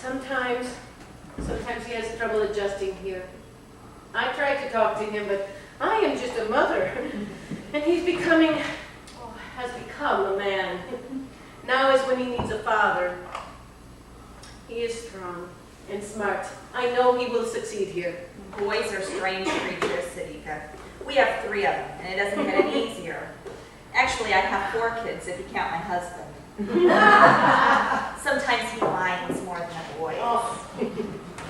Sometimes he has trouble adjusting here. I tried to talk to him, but I am just a mother. And he's has become a man. Now is when he needs a father. He is strong and smart. I know he will succeed here. Boys are strange creatures, Sadika. We have 3 of them, and it doesn't get any easier. Actually, I have 4 kids if you count my husband. Sometimes he whines more than a boy. Oh.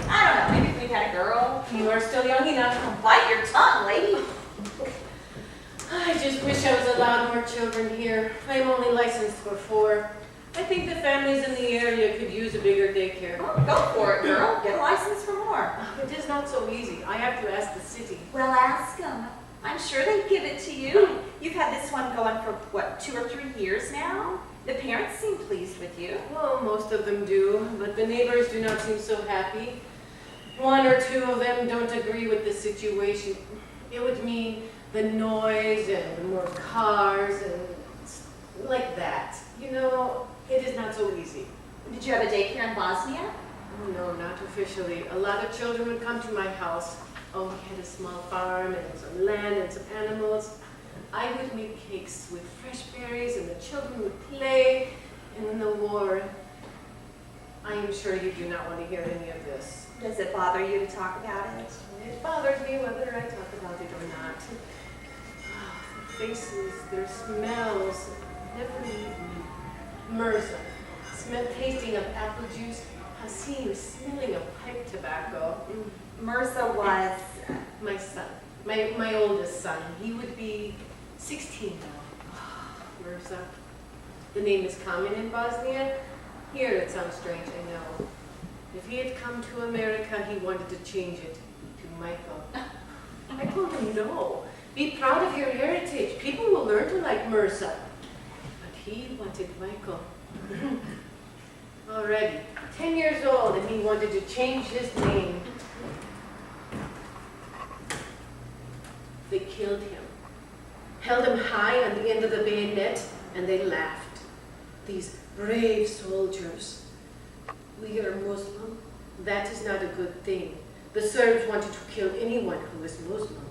I don't know, maybe if we'd had a girl. You are still young enough. Bite your tongue, lady. I just wish I was allowed more children here. I'm only licensed for 4. I think the families in the area could use a bigger daycare. Oh, go for it, girl. Get a license for more. It is not so easy. I have to ask the city. Well, ask them. I'm sure they'd give it to you. You've had this one going for, what, 2 or 3 years now? The parents seem pleased with you. Well, most of them do, but the neighbors do not seem so happy. 1 or 2 of them don't agree with the situation. It would mean the noise and more cars and like that. You know, it is not so easy. Did you have a daycare in Bosnia? No, not officially. A lot of children would come to my house. Oh, we had a small farm and some land and some animals. I would make cakes with fresh berries and the children would play. And in the war, I am sure you do not want to hear any of this. Does it bother you to talk about it? It bothers me whether I talk about it or not. Oh, their faces, their smells, never leave me. Mirza, tasting of apple juice. Hasim, smelling of pipe tobacco. Mirza was my son, my oldest son. He would be 16 now. Mirza. The name is common in Bosnia. Here it sounds strange, I know. If he had come to America, he wanted to change it to Michael. I told him no. Be proud of your heritage. People will learn to like Mirza. But he wanted Michael. Already 10 years old, and he wanted to change his name. They killed him, held him high on the end of the bayonet, and they laughed. These brave soldiers. We are Muslim. That is not a good thing. The Serbs wanted to kill anyone who was Muslim.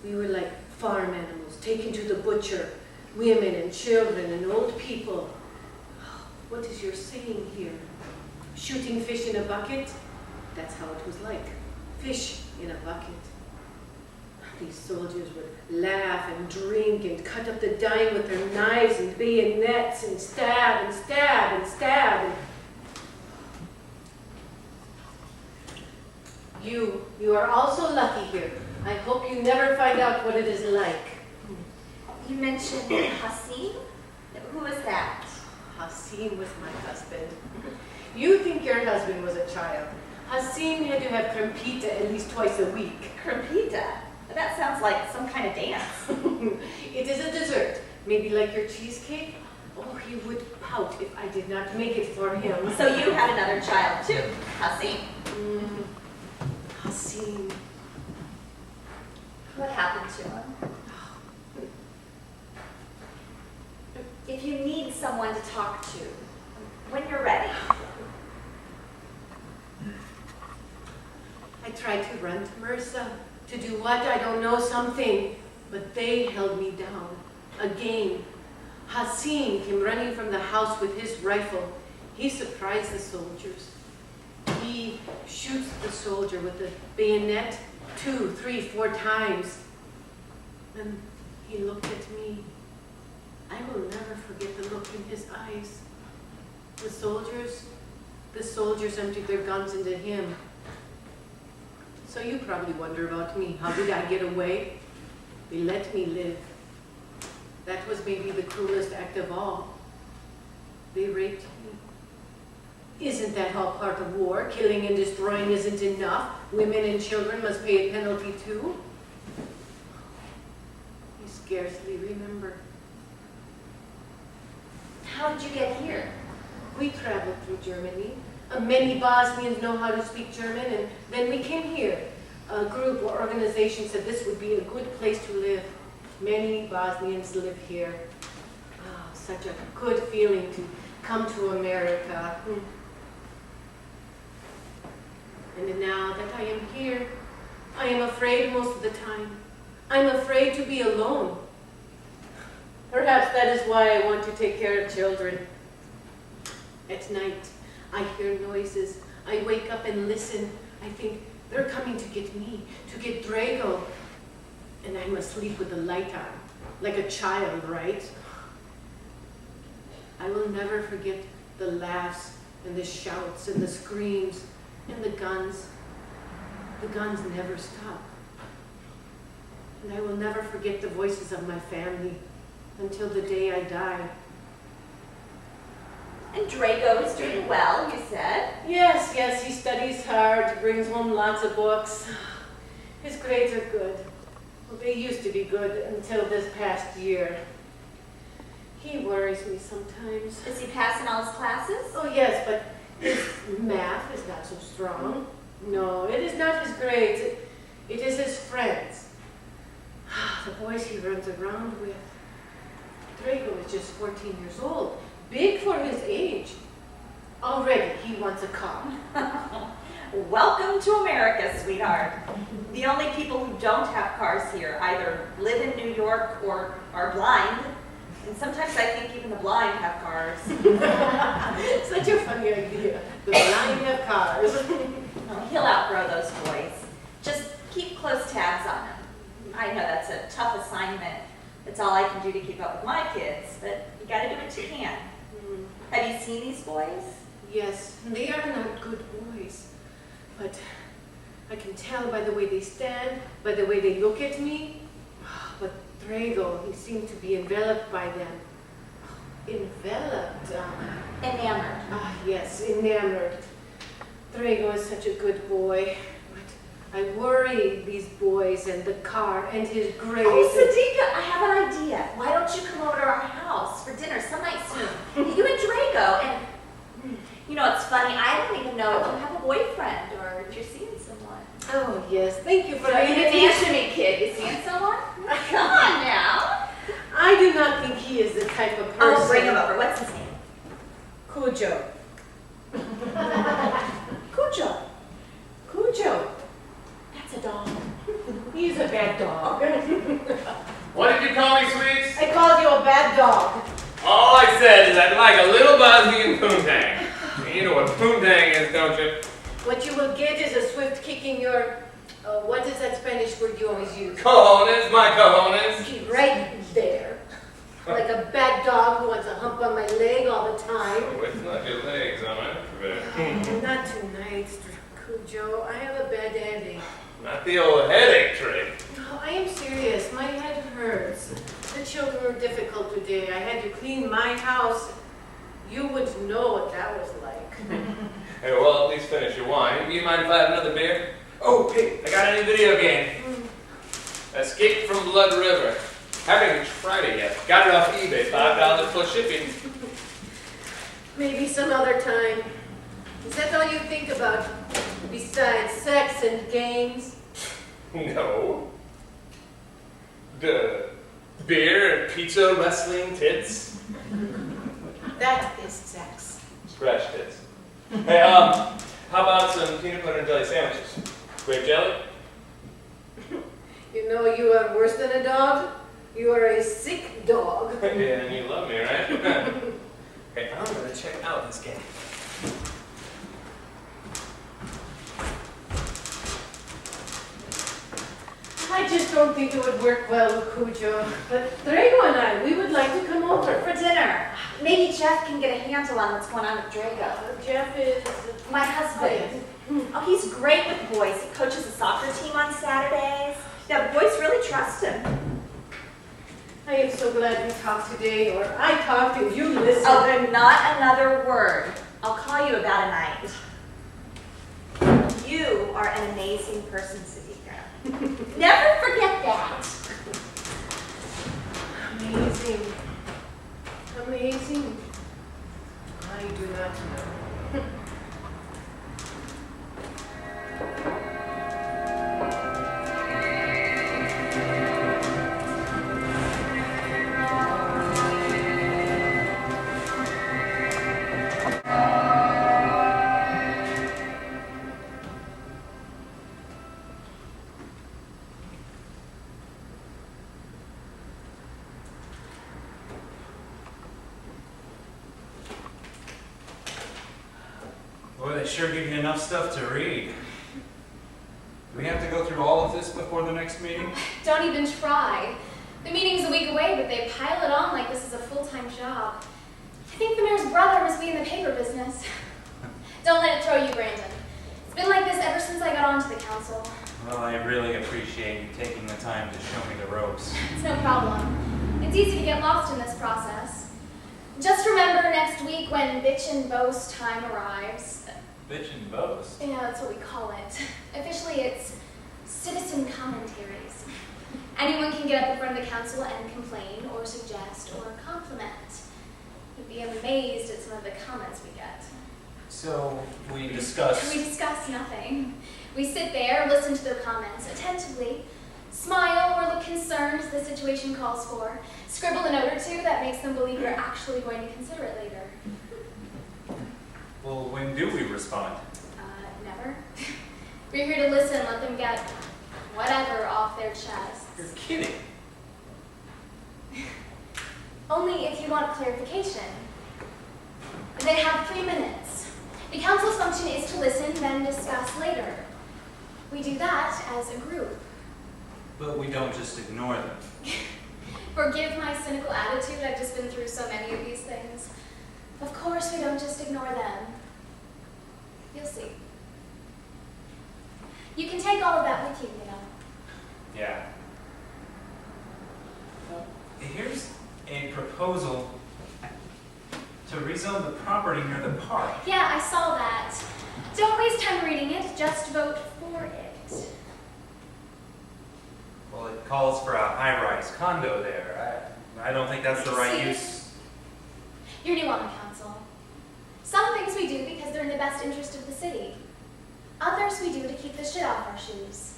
We were like farm animals, taken to the butcher, women and children and old people. What is your saying here? Shooting fish in a bucket? That's how it was like. Fish in a bucket. These soldiers would laugh and drink and cut up the dying with their knives and bayonets and stab and stab and stab. You are also lucky here. I hope you never find out what it is like. You mentioned Hasim? Who is that? Hasim was my husband. You think your husband was a child. Hasim had to have krempita at least twice a week. Krempita? That sounds like some kind of dance. It is a dessert, maybe like your cheesecake. Oh, he would pout if I did not make it for him. So you had another child too, Hasim. Hasim. What happened to him? If you need someone to talk to, when you're ready. I tried to run to Mirza, to do what? I don't know, something. But they held me down. Again. Hasim came running from the house with his rifle. He surprised the soldiers. He shoots the soldier with the bayonet 2, 3, 4 times. And he looked at me. I will never forget the look in his eyes. The soldiers emptied their guns into him. So you probably wonder about me. How did I get away? They let me live. That was maybe the cruelest act of all. They raped me. Isn't that all part of war? Killing and destroying isn't enough. Women and children must pay a penalty too. You scarcely remember. How did you get here? We traveled through Germany. Many Bosnians know how to speak German, and then we came here. A group or organization said this would be a good place to live. Many Bosnians live here. Oh, such a good feeling to come to America. And now that I am here, I am afraid most of the time. I'm afraid to be alone. Perhaps that is why I want to take care of children. At night, I hear noises. I wake up and listen. I think they're coming to get me, to get Drago. And I'm asleep with the light on, like a child, right? I will never forget the laughs and the shouts and the screams and the guns. The guns never stop. And I will never forget the voices of my family until the day I die. And Drago is doing well, you said. Yes, he studies hard, brings home lots of books. His grades are good. Well, they used to be good until this past year. He worries me sometimes. Is he passing all his classes? Oh yes, but his math is not so strong. No, it is not his grades. It is his friends. The boys he runs around with. Drago is just 14 years old. Big for his age. Already he wants a car. Welcome to America, sweetheart. The only people who don't have cars here either live in New York or are blind. And sometimes I think even the blind have cars. Such a funny idea. The blind have cars. Well, he'll outgrow those boys. Just keep close tabs on him. I know that's a tough assignment. It's all I can do to keep up with my kids, but you gotta do what you can. Have you seen these boys? Yes, they are not good boys. But I can tell by the way they stand, by the way they look at me. But Drago, he seemed to be enveloped by them. Enveloped? Enamored. Yes, enamored. Drago is such a good boy. But I worry these boys and the car and his grades. Oh, Sadiqa, I have an idea. Why don't you come over to our house for dinner some night soon? You and Drago. And you know, it's funny, I don't even know if you have a boyfriend or if you're seeing someone. Oh, yes. Thank you for So you didn't invitation. answer me, kid. You seeing someone? Come on now. I do not think he is the type of person. Oh, bring him over. What's his name? Cujo. Cujo. Cujo. That's a dog. He's a bad dog. What did you call me, sweets? I called you a bad dog. All I said is I'd like a little Buzzy and Poontang. You know what Poontang is, don't you? What you will get is a swift kick in your, what is that Spanish word you always use? Cojones, my cojones. Right there. Like a bad dog who wants a hump on my leg all the time. Oh, it's not your legs I'm after. Not tonight, Cujo. I have a bad headache. Not the old headache trick. No, I am serious. My head hurts. The children were difficult today. I had to clean my house. You wouldn't know what that was like. Hey, well, at least finish your wine. Do you mind if I have another beer? Oh, hey, I got a new video game. Escape from Blood River. Haven't even tried it yet. Got it off eBay, $5 plus shipping. Maybe some other time. Is that all you think about besides sex and games? No. The beer and pizza, wrestling, tits. That is sex. Scratch tits. Hey, how about some peanut butter and jelly sandwiches? Grape jelly? You know you are worse than a dog. You are a sick dog. Yeah, and you love me, right? Hey, I'm gonna check out this game. I just don't think it would work well with Cujo. But Drago and I, we would like to come over. For dinner. Maybe Jeff can get a handle on what's going on with Drago. Jeff is... My husband. Oh, he's great with boys. He coaches a soccer team on Saturdays. Yeah, boys really trust him. I am so glad we talked today, or I talked and you listened. Oh, then not another word. I'll call you about a night. You are an amazing person, Sadiqa. Never forget that. Amazing. Amazing. I do not know. Boy, they sure give you enough stuff to read. Do we have to go through all of this before the next meeting? Don't even try. The meeting's a week away, but they pile it on like this is a full-time job. I think the mayor's brother must be in the paper business. Don't let it throw you, Brandon. It's been like this ever since I got onto the council. Well, I really appreciate you taking the time to show me the ropes. It's no problem. It's easy to get lost in this process. Just remember next week when bitch and boast time arrives. Bitch and boast. Yeah, that's what we call it. Officially, it's citizen commentaries. Anyone can get up in front of the council and complain or suggest or compliment. You'd be amazed at some of the comments we get. So, we discuss. We discuss nothing. We sit there, listen to their comments attentively, smile or look concerned as the situation calls for, scribble a note or two that makes them believe you're actually going to consider it later. Well, when do we respond? Never. We're here to listen, let them get whatever off their chests. You're kidding. Only if you want clarification. They have 3 minutes. The council's function is to listen, then discuss later. We do that as a group. But we don't just ignore them. Forgive my cynical attitude, I've just been through so many of these things. Of course we don't just ignore them. You'll see. You can take all of that with you, you know. Yeah. Here's a proposal to rezone the property near the park. Yeah, I saw that. Don't waste time reading it, just vote for it. Well, it calls for a high-rise condo there. I don't think that's the right See? use. You're new on the council. Some things we do because they're in the best interest of the city. Others we do to keep the shit off our shoes.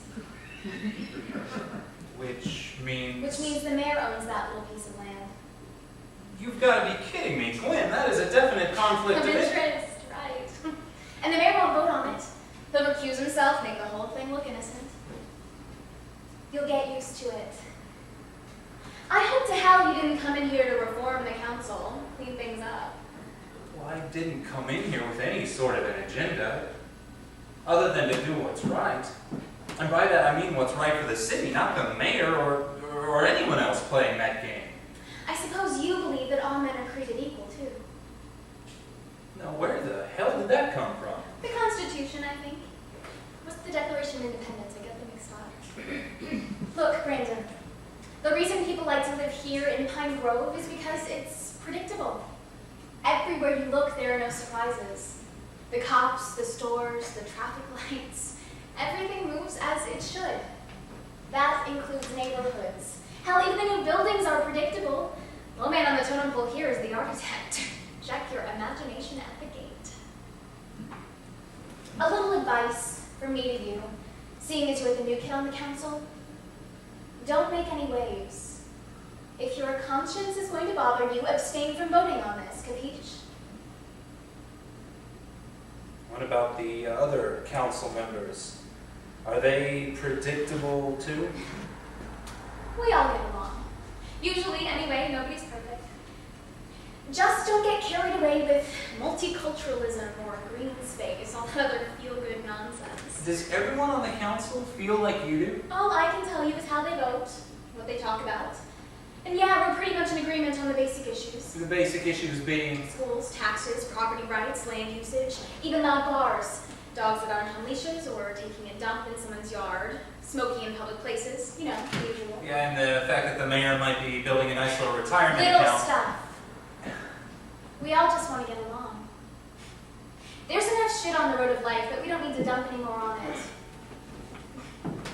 Which means... Which means the mayor owns that little piece of land. You've got to be kidding me, Gwen. That is a definite conflict Of of interest. interest, right. And the mayor won't vote on it. He'll recuse himself, make the whole thing look innocent. You'll get used to it. I hope to hell you didn't come in here to reform the council, clean things up. Well, I didn't come in here with any sort of an agenda, other than to do what's right. And by that I mean what's right for the city, not the mayor or anyone else playing that game. I suppose you believe that all men are created equal, too. Now, where the hell did that come from? The Constitution, I think. What's the Declaration of Independence? I get them mixed up. Look, Brandon, the reason people like to live here in Pine Grove is because it's predictable. Everywhere you look, there are no surprises. The cops, the stores, the traffic lights, everything moves as it should. That includes neighborhoods. Hell, even the new buildings are predictable. Low man on the totem pole here is the architect. Check your imagination at the gate. A little advice from me to you, seeing as you're the new kid on the council. Don't make any waves. If your conscience is going to bother you, abstain from voting on this, capiche? What about the other council members? Are they predictable too? We all get along. Usually, anyway, nobody's perfect. Just don't get carried away with multiculturalism or green space, all that other feel-good nonsense. Does everyone on the council feel like you do? All I can tell you is how they vote, what they talk about. And yeah, we're pretty much in agreement on the basic issues. The basic issues being... Schools, taxes, property rights, land usage, even loud bars. Dogs that aren't on leashes or taking a dump in someone's yard. Smoking in public places, you know, the usual. Yeah, and the fact that the mayor might be building a nice little retirement Little account. stuff. We all just want to get along. There's enough shit on the road of life that we don't need to dump any more on it.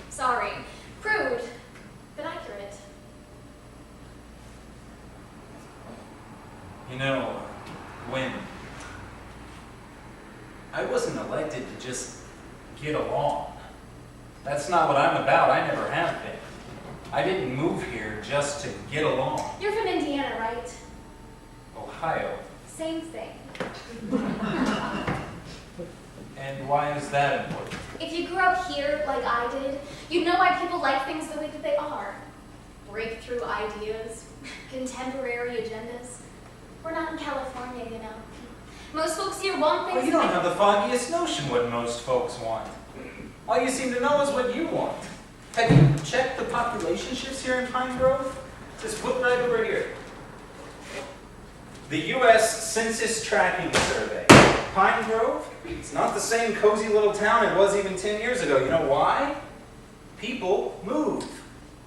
Sorry. Crude, but accurate. You know, Gwen, I wasn't elected to just get along. That's not what I'm about. I never have been. I didn't move here just to get along. You're from Indiana, right? Ohio. Same thing. And why is that important? If you grew up here like I did, you'd know why people like things the way that they are. Breakthrough ideas, contemporary agendas. We're not in California, you know. Most folks here want things. Well, you don't have the foggiest notion what most folks want. All you seem to know is what you want. Have you checked the population shifts here in Pine Grove? Just flip right over here. The U.S. Census Tracking Survey. Pine Grove? It's not the same cozy little town it was even 10 years ago. You know why? People move.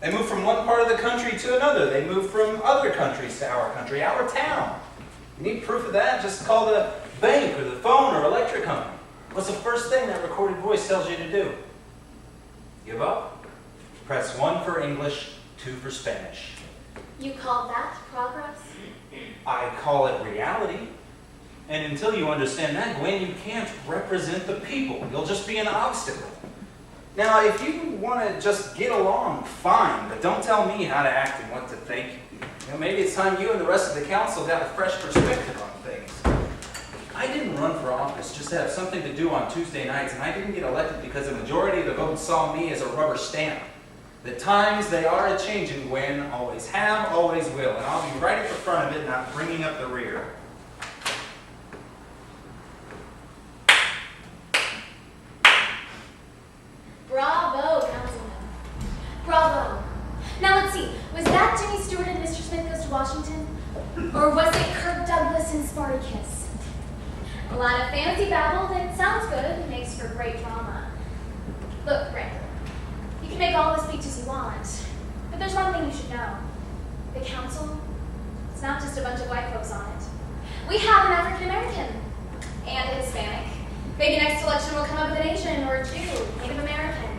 They move from one part of the country to another. They move from other countries to our country, our town. You need proof of that? Just call the bank or the phone or electric company. What's the first thing that recorded voice tells you to do? Give up? Press 1 for English, 2 for Spanish. You call that progress? I call it reality. And until you understand that, Gwen, you can't represent the people. You'll just be an obstacle. Now, if you want to just get along, fine, but don't tell me how to act and what to think. You know, maybe it's time you and the rest of the council got a fresh perspective on things. I didn't run for office just to have something to do on Tuesday nights, and I didn't get elected because the majority of the votes saw me as a rubber stamp. The times, they are a-changing, Gwen. Always have, always will. And I'll be right at the front of it, not bringing up the rear. Bravo, Councilman. Bravo. Now let's see, was that Jimmy Stewart and Mr. Smith Goes to Washington? Or was it Kirk Douglas and Spartacus? A lot of fancy babble that sounds good, makes for great drama. Look, Brandon, you can make all the speeches you want, but there's one thing you should know. The council, it's not just a bunch of white folks on it. We have an African American and a Hispanic. Maybe next election we'll come up with an Asian or a Jew, Native American,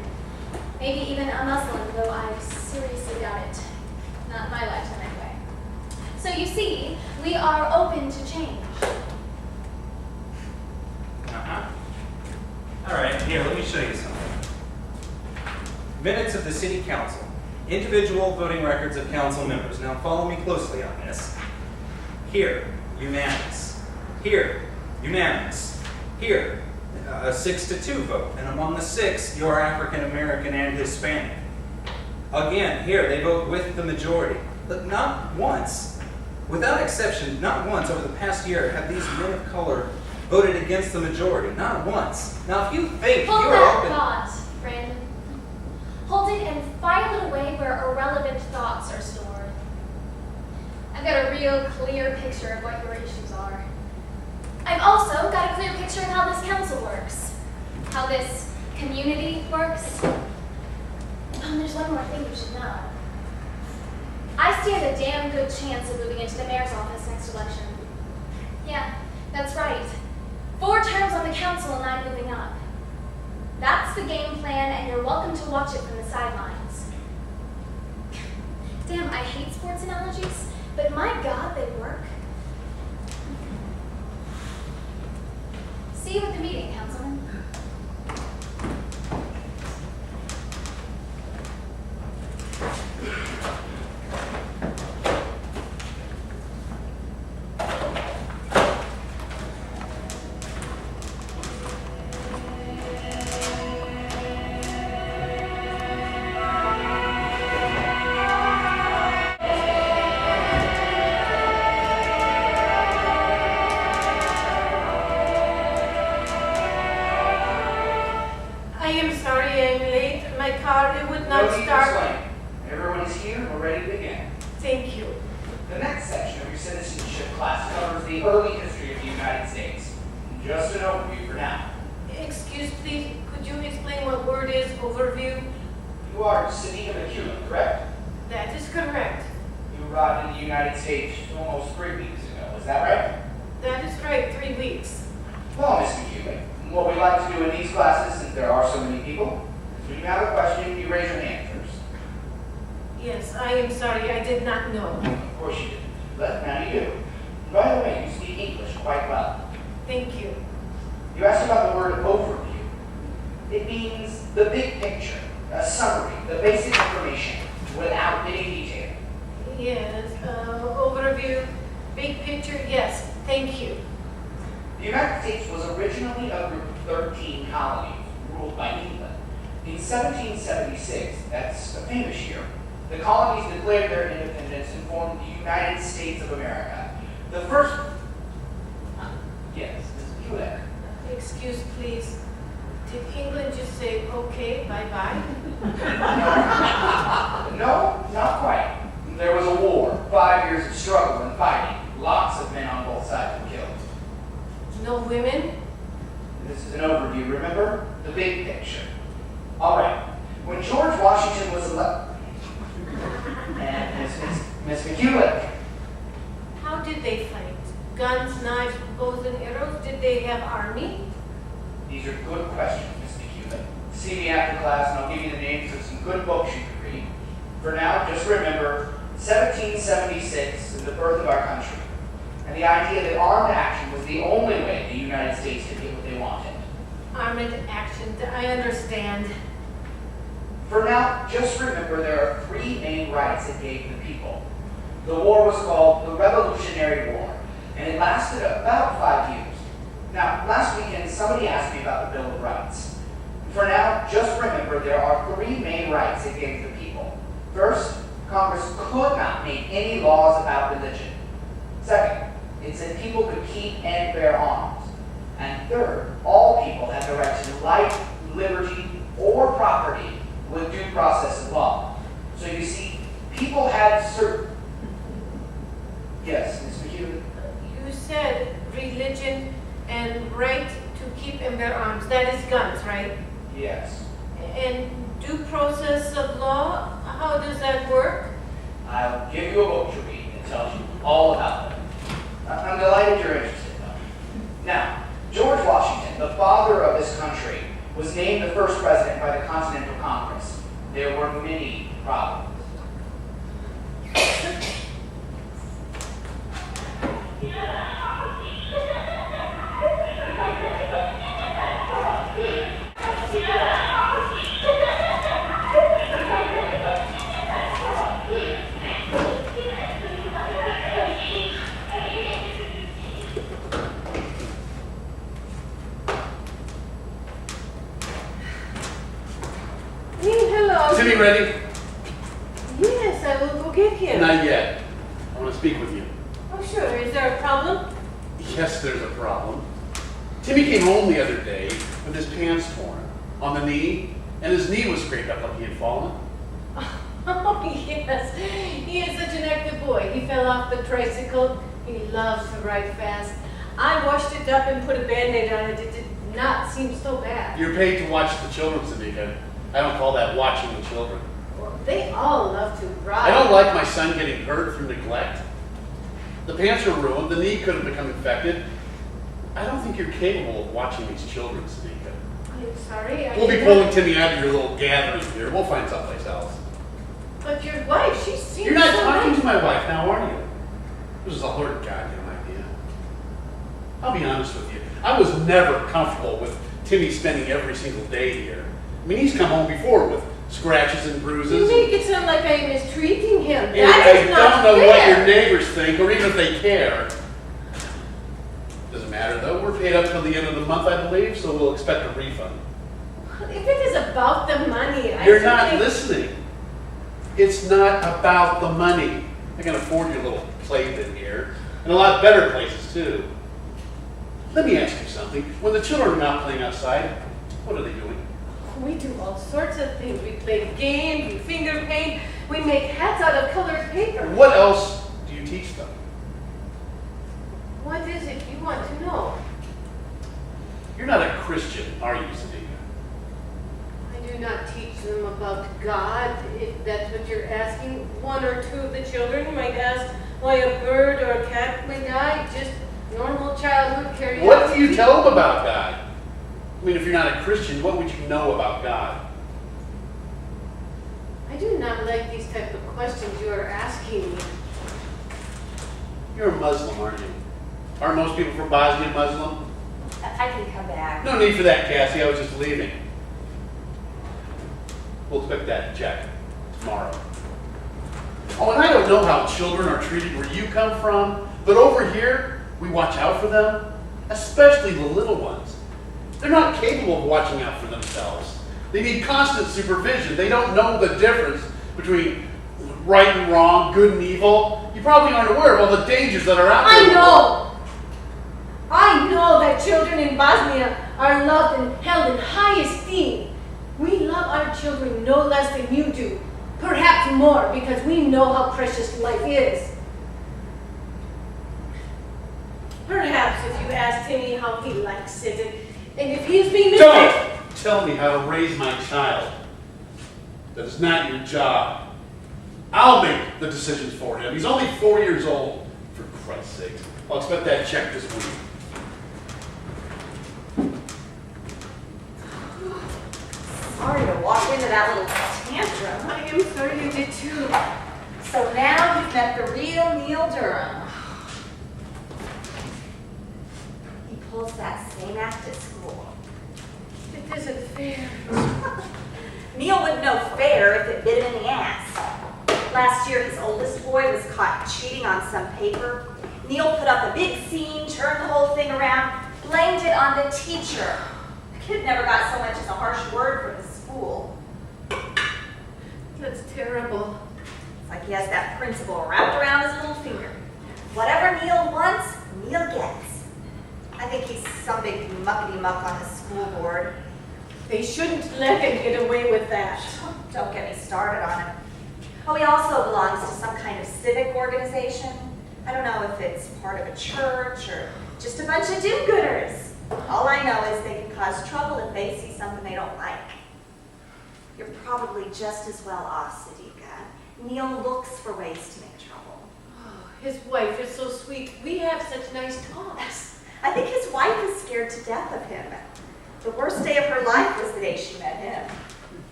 maybe even a Muslim, though I've seriously doubt it. Not in my lifetime, anyway. So you see, we are open to change. All right, here, let me show you something. Minutes of the city council. Individual voting records of council members. Now follow me closely on this. Here, unanimous. Here, unanimous. Here, a 6-2 vote. And among the 6, you're African American and Hispanic. Again, here, they vote with the majority. But not once, without exception, not once over the past year have these men of color voted against the majority. Not once. Now, if you think Hold you're that open... thought, Brandon. Hold it and file it away where irrelevant thoughts are stored. I've got a real clear picture of what your issues are. I've also got a clear picture of how this council works, how this community works. Oh, and there's one more thing you should know. I stand a damn good chance of moving into the mayor's office next election. Yeah, that's right. 4 terms on the council and I'm moving up. That's the game plan, and you're welcome to watch it from the sidelines. Damn, I hate sports analogies, but my God, they work. See you at the meeting, Councilman. I am sorry I'm late. My car it would No not need to start. explain. Everyone is here. We're ready to begin. Thank you. The next section of your citizenship class covers the early history of the United States. Just an overview for now. Excuse please, could you explain what word is overview? You are Sedita McEwen, correct? That is correct. You arrived in the United States almost 3 weeks ago. Is that right? That is right, 3 weeks. Well, Miss McEwen, what we like to do in these classes, since there are so many people, is when you have a question, you raise your hand first. Yes, I am sorry, I did not know. Of course you didn't, but now you do. By the way, you speak English quite well. Thank you. You asked about the word overview. It means the big picture, a summary, the basic information, without any detail. Yes, overview, big picture, yes, thank you. The United States was originally a group of 13 colonies ruled by England. In 1776, that's a famous year, the colonies declared their independence and formed the United States of America. The first... Yes, Ms. Buick. Excuse please. Did England just say, okay, bye-bye? No, not quite. There was a war, 5 years of struggle and fighting. Lots of men on both sides were killed. No women? This is an overview, remember? The big picture. All right. When George Washington was elected... And Miss McEwen. How did they fight? Guns, knives, bows and arrows? Did they have army? These are good questions, Miss McEwen. See me after class and I'll give you the names of some good books you can read. For now, just remember 1776 and the birth of our country. And the idea that armed action was the only way the United States could get what they wanted. Armed action, I understand. For now, just remember there are 3 main rights it gave the people. The war was called the Revolutionary War, and it lasted about 5 years. Now, last weekend, somebody asked me about the Bill of Rights. For now, just remember there are 3 main rights it gave the people. First, Congress could not make any laws about religion. Second, it said people could keep and bear arms. And third, all people had the right to life, liberty, or property with due process of law. So you see, people had certain... Yes, Ms. McEwen? You said religion and right to keep and bear arms. That is guns, right? Yes. And due process of law, how does that work? I'll give you a book to read that tells you all about them. I'm delighted you're interested, though. Now, George Washington, the father of this country, was named the first president by the Continental Congress. There were many problems. Timmy ready? Yes, I will go get him. Not yet. I want to speak with you. Oh, sure. Is there a problem? Yes, there's a problem. Timmy came home the other day with his pants torn on the knee, and his knee was scraped up like he had fallen. Oh, yes. He is such an active boy. He fell off the tricycle. He loves to ride fast. I washed it up and put a Band-Aid on it. It did not seem so bad. You're paid to watch the children, Sadika. I don't call that watching the children. Well, they all love to ride. I don't like my son getting hurt through neglect. The pants are ruined, the knee could have become infected. I don't think you're capable of watching these children, Sadika. I'm sorry. We'll be pulling Timmy out of your little gathering here. We'll find someplace else. But your wife, she seems You're not so talking nice. to my wife now, are you? This is a hard goddamn idea. I'll be honest with you. I was never comfortable with Timmy spending every single day here. I mean, he's come home before with scratches and You bruises. make it sound like I'm mistreating him. And That I is not don't know what your fair. neighbors think, or even if they care. Doesn't matter though. We're paid up till the end of the month, I believe, so we'll expect a refund. If it is about the money, You're not simply- listening. It's not about the money. I can afford your little playpen here, and a lot better places too. Let me ask you something. When the children are not playing outside, what are they doing? We do all sorts of things. We play games, we finger paint, we make hats out of colored paper. What else do you teach them? What is it you want to know? You're not a Christian, are you, Sadika? I do not teach them about God, if that's what you're asking. One or two of the children might ask why a bird or a cat may die. Just normal childhood curiosity. What do you tell them about God? I mean, if you're not a Christian, what would you know about God? I do not like these type of questions you are asking me. You're a Muslim, aren't you? Aren't most people from Bosnia Muslim? I can come back. No need for that, Cassie. I was just leaving. We'll expect that check tomorrow. Oh, and I don't know how children are treated where you come from, but over here, we watch out for them, especially the little ones. They're not capable of watching out for themselves. They need constant supervision. They don't know the difference between right and wrong, good and evil. You probably aren't aware of all the dangers that are out there. I know that children in Bosnia are loved and held in high esteem. We love our children no less than you do. Perhaps more, because we know how precious life is. Perhaps if you ask Timmy how he likes it, and if he's being mistaken. Don't tell me how to raise my child. That is not your job. I'll make the decisions for him. He's only 4 years old, for Christ's sake. I'll expect that check this week. Sorry to walk into that little tantrum. I am sorry you did too. So now you've met the real Neil Durham. He pulls that same act at school. It isn't fair. Neil wouldn't know fair if it bit him in the ass. Last year, his oldest boy was caught cheating on some paper. Neil put up a big scene, turned the whole thing around, blamed it on the teacher. The kid never got so much as a harsh word from the school. That's terrible. It's like he has that principle wrapped around his little finger. Whatever Neil wants, Neil gets. I think he's some big muckety-muck on the school board. They shouldn't let him get away with that. Don't get me started on him. Oh, he also belongs to some kind of civic organization. I don't know if it's part of a church or just a bunch of do-gooders. All I know is they can cause trouble if they see something they don't like. You're probably just as well off, Sadika. Neil looks for ways to make trouble. Oh, his wife is so sweet. We have such nice talks. I think his wife is scared to death of him. The worst day of her life was the day she met him.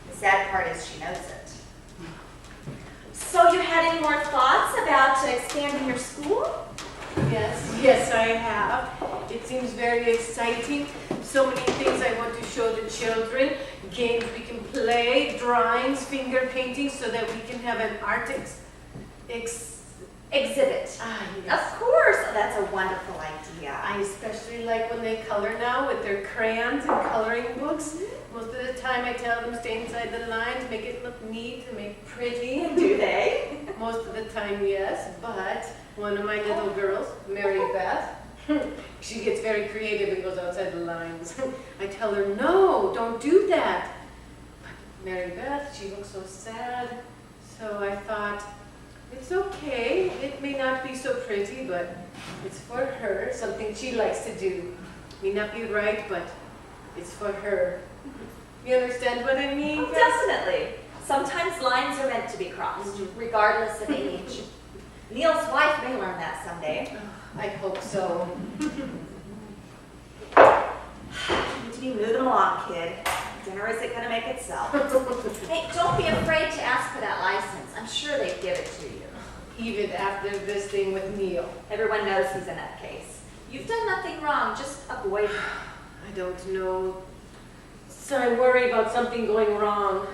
The sad part is she knows it. So you had any more thoughts about expanding your school? Yes, I have. It seems very exciting. So many things I want to show the children. Games we can play, drawings, finger painting, so that we can have an art Exhibit. Of Yes. course, that's a wonderful idea. I especially like when they color now with their crayons and coloring books. Most of the time I tell them stay inside the lines, make it look neat and make pretty. Do they? Most of the time, yes, but one of my little girls, Mary Beth, she gets very creative and goes outside the lines. I tell her, no, don't do that. But Mary Beth, she looks so sad. So I thought, it's okay. It may not be so pretty, but it's for her, something she likes to do. May not be right, but it's for her. You understand what I mean? Oh, definitely. Sometimes lines are meant to be crossed, regardless of age. Neil's wife may learn that someday. I hope so. You need to be moving along, kid. Dinner isn't going to make itself. Hey, don't be afraid to ask for that license. I'm sure they'd give it to you. Even after this thing with Neil. Everyone knows he's a nutcase. You've done nothing wrong, just avoid him. I don't know. So I worry about something going wrong.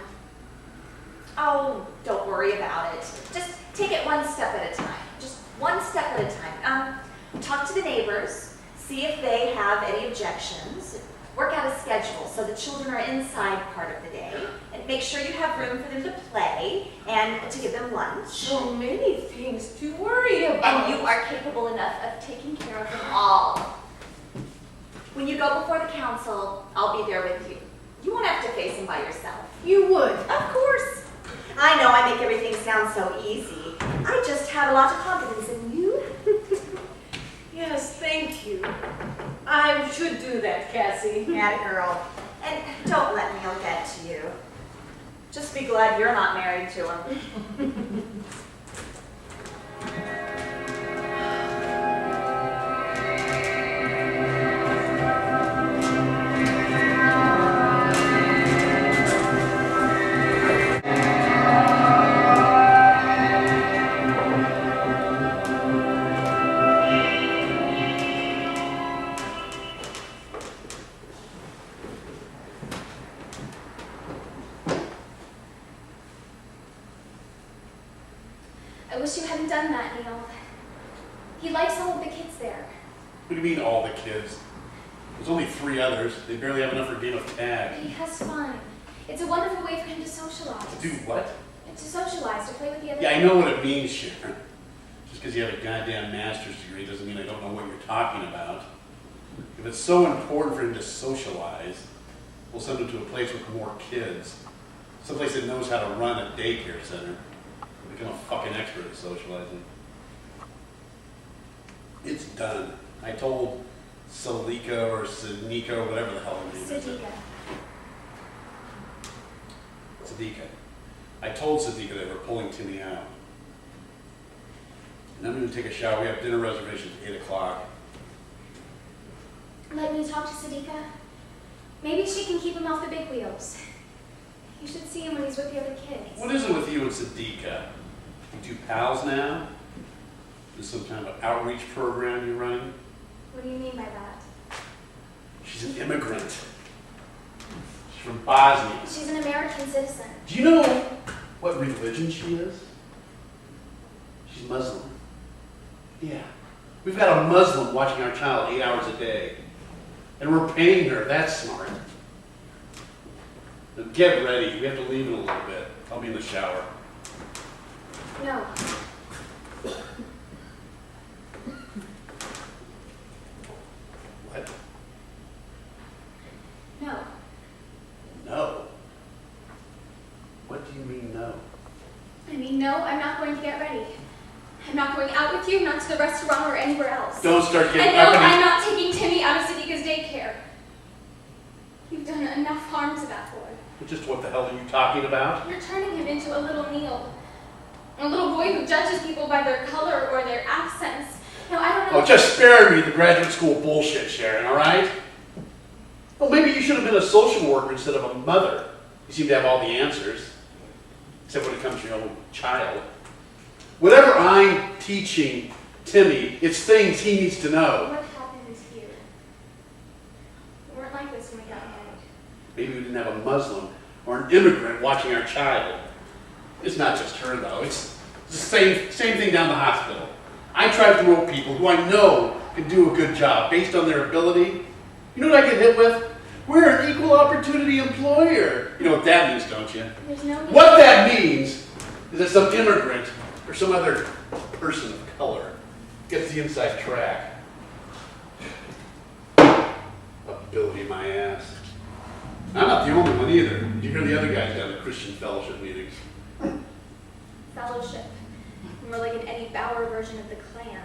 Oh, don't worry about it. Just take it one step at a time. Just one step at a time. Talk to the neighbors, see if they have any objections. Work out a schedule so the children are inside part of the day, and make sure you have room for them to play and to give them lunch. So many things to worry about. And you are capable enough of taking care of them all. When you go before the council, I'll be there with you. You won't have to face them by yourself. You would. Of course. I know I make everything sound so easy. I just have a lot of confidence in you. Yes, thank you. I should do that, Cassie. Atta girl. And don't let Neil get to you. Just be glad you're not married to him. I wish you hadn't done that, Neil. He likes all of the kids there. What do you mean, all the kids? There's only 3 others. They barely have enough for a game of tag. He has fun. It's a wonderful way for him to socialize. To do what? To socialize, to play with the other Yeah, I kids. know what it means, Sharon. Just because you have a goddamn master's degree doesn't mean I don't know what you're talking about. If it's so important for him to socialize, we'll send him to a place with more kids. Someplace that knows how to run a daycare center. Become a fucking expert at socializing. It's done. I told Salika or Sadnika, whatever the hell her name is. Sadika. Sadika. I told Sadika that we're pulling Timmy out. And I'm going to take a shower. We have dinner reservations at 8 o'clock. Let me talk to Sadika. Maybe she can keep him off the big wheels. You should see him when he's with the other kids. What is it with you and Sadika? You 2 pals now? Is some kind of outreach program you're running? What do you mean by that? She's an immigrant. She's from Bosnia. She's an American citizen. Do you know what religion she is? She's Muslim. Yeah. We've got a Muslim watching our child 8 hours a day. And we're paying her. That's smart. Now get ready. We have to leave in a little bit. I'll be in the shower. No. What? No. No. What do you mean no? I mean, no, I'm not going to get ready. I'm not going out with you, not to the restaurant or anywhere else. Don't start getting And no, uppity. I'm not taking Timmy out of Sadika's daycare. You've done enough harm to that boy. Just what the hell are you talking about? You're turning him into a little Neil. A little boy who judges people by their color or their accents. No, I don't know. Oh, just spare me the graduate school bullshit, Sharon, all right? Well, maybe you should have been a social worker instead of a mother. You seem to have all the answers. Except when it comes to your own child. Whatever I'm teaching Timmy, it's things he needs to know. What happened here? We weren't like this when we got married. Maybe we didn't have a Muslim or an immigrant watching our child. It's not just her, though. It's the same thing down the hospital. I try to promote people who I know can do a good job based on their ability. You know what I get hit with? We're an equal opportunity employer. You know what that means, don't you? There's no need. What that means is that some immigrant or some other person of color gets the inside track. Ability in my ass. I'm not the only one either. Did you hear the other guys down at Christian Fellowship meetings? Fellowship. More like an Eddie Bauer version of the Klan.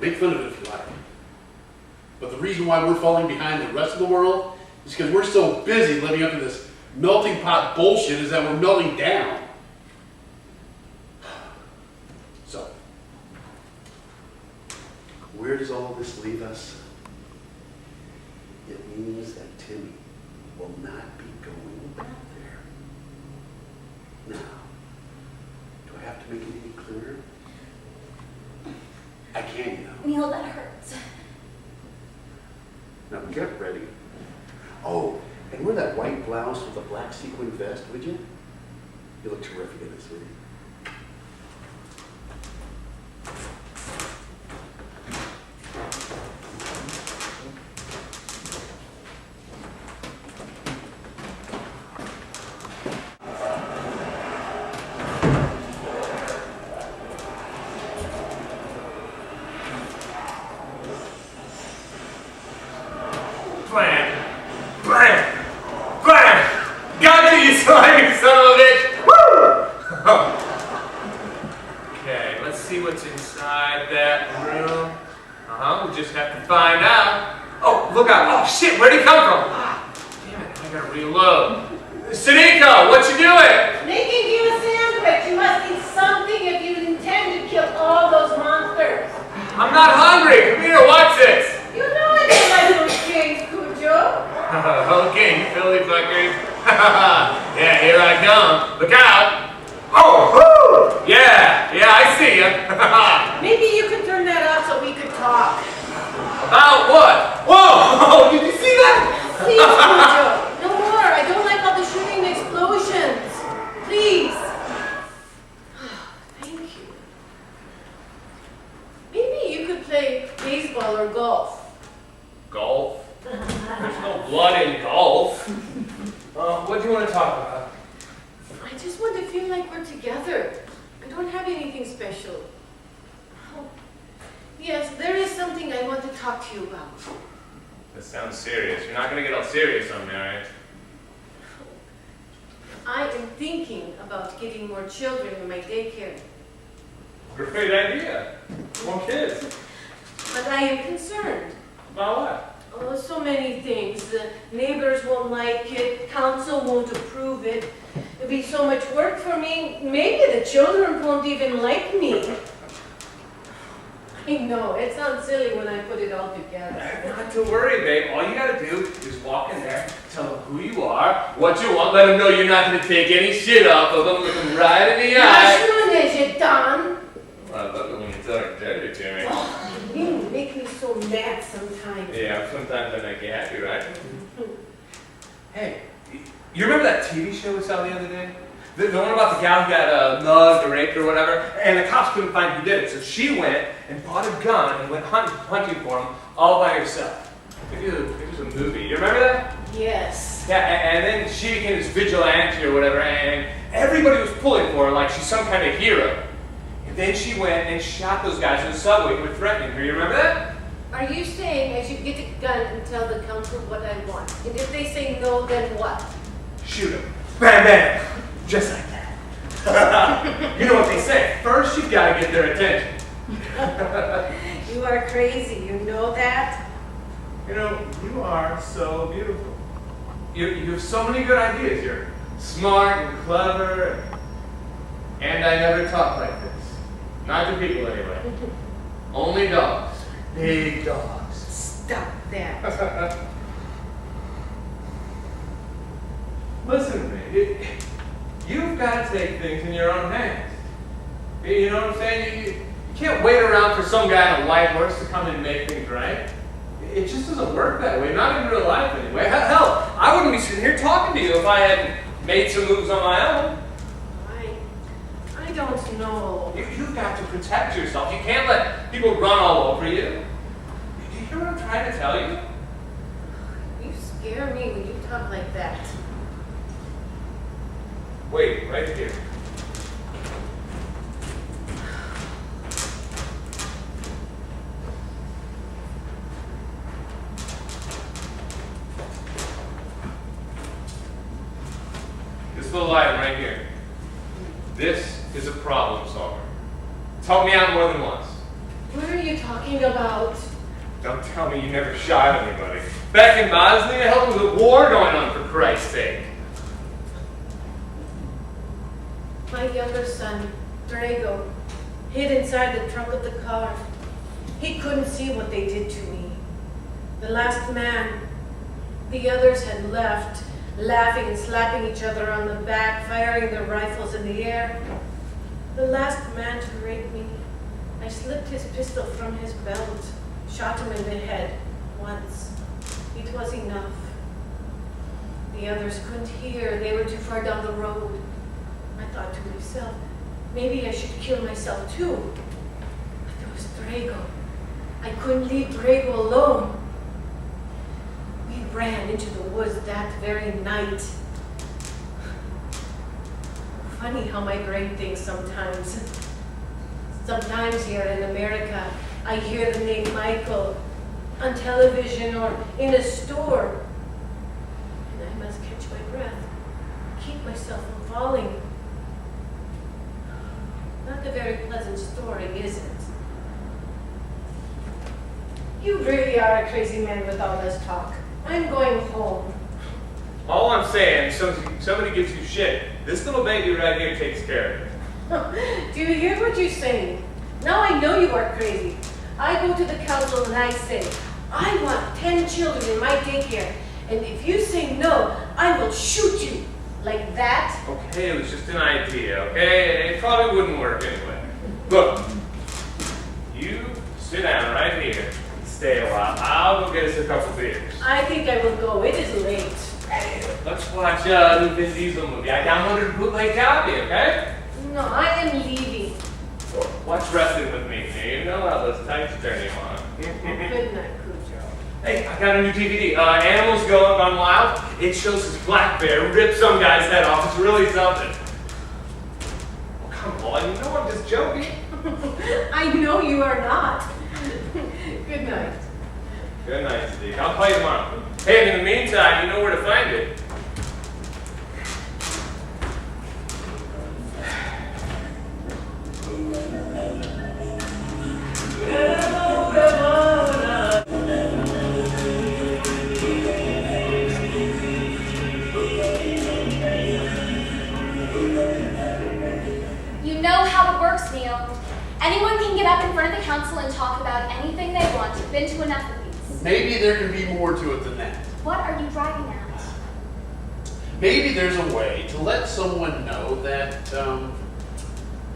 Make fun of it if you like. But the reason why we're falling behind the rest of the world is because we're so busy living up to this melting pot bullshit is that we're melting down. So, where does all this leave us? It means that Timmy will not be going back there. Now, do I have to make it any clearer? I can, you know. Neil, that hurts. Now get ready. Oh, and wear that white blouse with a black sequin vest, would you? You look terrific in this, would you? Blam! Blam! Blam! Got you, you slimy son of a bitch! Woo! Okay, let's see what's inside that room. We'll just have to find out. Oh, look out. Oh, shit, where'd he come from? Ah, damn it, I gotta reload. Suniko, what you doing? Making you a sandwich. You must eat something if you intend to kill all those monsters. I'm not hungry. Come here, watch this. You know I don't like those things, Cujo. Okay, you Philly fuckers. Yeah, here I come. Look out. Oh, whoo! Yeah, I see ya. Maybe you could turn that off so we could talk. About what? Whoa! Did you see that? Please, Cujo. No more. I don't like all the shooting and explosions. Please. Thank you. Maybe you could play baseball or golf. Golf? There's no blood in golf. What do you want to talk about? I just want to feel like we're together. I don't have anything special. Oh, yes, there is something I want to talk to you about. That sounds serious. You're not going to get all serious on me, are you? I am thinking about getting more children in my daycare. Great idea. More kids. But I am concerned. About what? Oh, so many things. The neighbors won't like it. Council won't approve it. It'll be so much work for me. Maybe the children won't even like me. I know, it sounds silly when I put it all together. Not to worry, babe. All you got to do is walk in there, tell them who you are, what you want, let them know you're not going to take any shit off of them, look them right in the eye. As soon as you're done. Well, I love it when you tell her dirty to me. Oh, you make me so mad sometimes. Yeah, sometimes I make you happy, right? Hey, you remember that TV show we saw the other day? The one about the gal who got mugged or raped or whatever, and the cops couldn't find who did it, so she went and bought a gun and went hunting for him all by herself. It was a movie. You remember that? Yes. Yeah, and then she became this vigilante or whatever, and everybody was pulling for her like she's some kind of hero. And then she went and shot those guys in the subway who were threatening her. You remember that? Are you saying I should get a gun and tell the council what I want? And if they say no, then what? Shoot him. Bam, bam. Just like that. You know what they say. First, you've got to get their attention. You are crazy, you know that? You know, you are so beautiful. You have so many good ideas. You're smart and clever. And I never talk like this. Not to people, anyway. Only dogs. Big dogs. Stop that. Listen to me. You've got to take things in your own hands. You know what I'm saying? You can't wait around for some guy on a white horse to come in and make things right. It just doesn't work that way. Not in real life, anyway. Hell, I wouldn't be sitting here talking to you if I hadn't made some moves on my own. I don't know. You've got got to protect yourself. You can't let people run all over you. Do you hear what I'm trying to tell you? You scare me when you talk like that. Wait, right here. This little item right here. This is a problem solver. It's helped me out more than once. What are you talking about? Don't tell me you never shot anybody. Back in Bosnia, hell, there was a war going on, for Christ's sake. My younger son, Drago, hid inside the trunk of the car. He couldn't see what they did to me. The last man. The others had left, laughing and slapping each other on the back, firing their rifles in the air. The last man to rape me. I slipped his pistol from his belt, shot him in the head once. It was enough. The others couldn't hear. They were too far down the road. I thought to myself, maybe I should kill myself too. But there was Drago. I couldn't leave Drago alone. We ran into the woods that very night. Funny how my brain thinks sometimes. Sometimes here in America, I hear the name Michael on television or in a store. And I must catch my breath, keep myself from falling. Not a very pleasant story, is it? You really are a crazy man with all this talk. I'm going home. All I'm saying, so somebody gives you shit, this little baby right here takes care of it. Do you hear what you're saying? Now I know you are crazy. I go to the council and I say, I want 10 children in my daycare. And if you say no, I will shoot you. Like that? Okay, it was just an idea, okay? And it probably wouldn't work anyway. Look, you sit down right here and stay a while. I'll go get us a couple beers. I think I will go. It is late. Hey, let's watch a new Vin Diesel movie. I downloaded a bootleg copy, okay? No, I am leaving. Watch wrestling with me. You know how those tights turn you on. Good night, Cujo. Hey, I got a new DVD. Animals Gone Wild. It shows this black bear rip some guy's head off. It's really something. Oh, come on, you know I'm just joking. I know you are not. Good night. Good night, Steve. I'll play tomorrow. Hey, and in the meantime, you know where to find it. You know how it works, Neil. Anyone can get up in front of the council and talk about anything they want. You've been to enough of these. Maybe there can be more to it than that. What are you driving at? Maybe there's a way to let someone know that,